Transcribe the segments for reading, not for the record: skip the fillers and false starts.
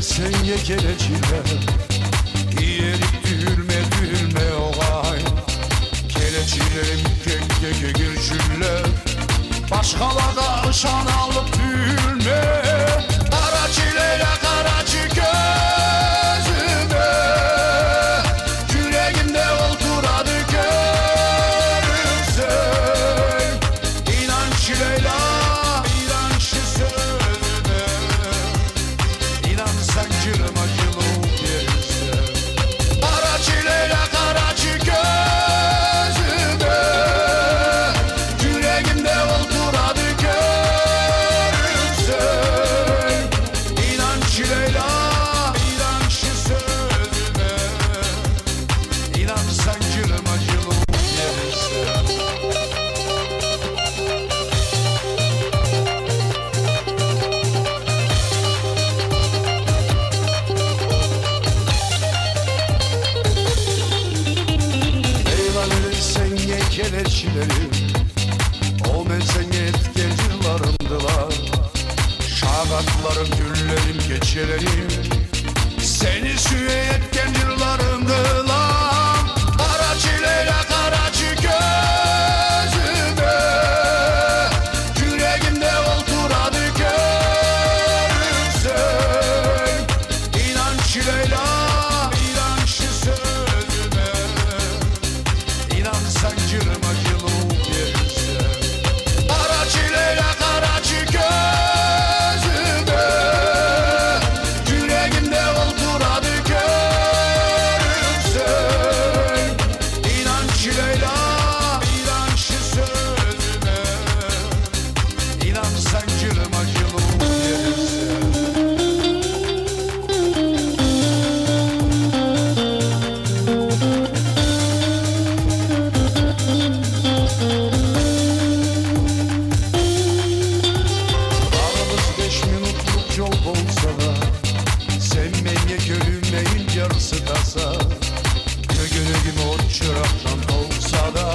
verirsen ye kereçile, yerik düğülme oğay. Kereçilerim genge girşülle, başkalara ışan alıp düğülme. Kara çileyle karaçı gözüme, yüreğimde olturadı görürsen. İnan çileyle, inan şu sözüme, inan sancırım acılık yerse. Kara çileyle karaçı gözüme, yüreğimde olturadı görürsen. İnan çileyle, inan şu sözüme, inan sancırım acılık yerse. Eyvan verirsen ye kereçileri, o sen et gencirlarımdılar. Şagatlarım, güllerim, geçelerim, seni süyet gencirlarımdılar. Kara çileyle karaçı gözüme, yüreğimde olturadı görürsen. İnan çileyle, inan şu sözüme, inan sancırım acılık yerse. Kara çileyle karaçı gözüme, yüreğimde olturadı görürsen. İnan çileyle, inan şu sözüme, inan sancırım acılık yerse. Aramız 5 minutluk yol olsa da, sevmeye gönülmeyin yarısı tasa. Yüreğim o çıraktan olsa da,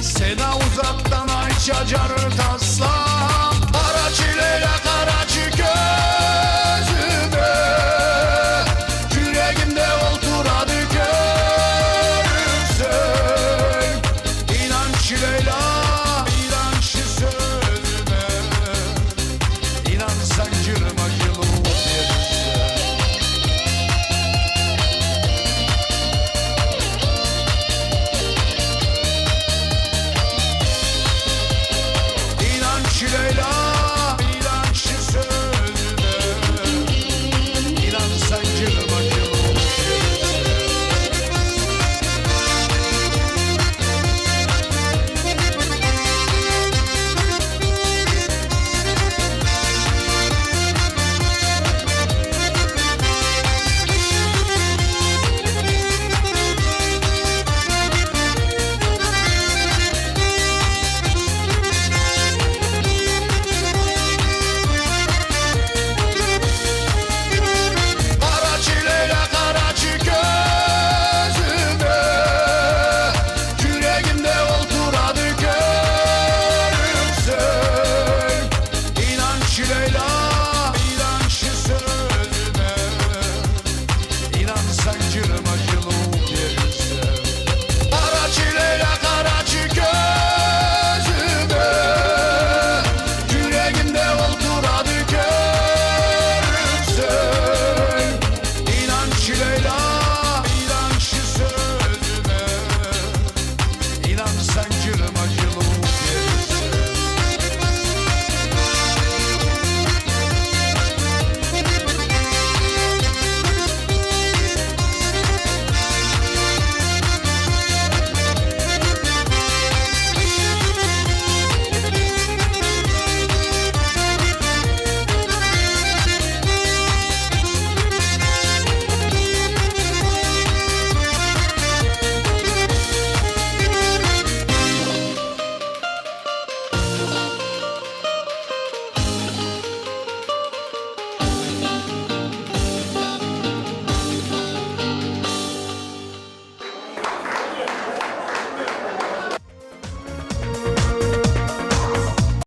sana uzaktan ay çacar tasla.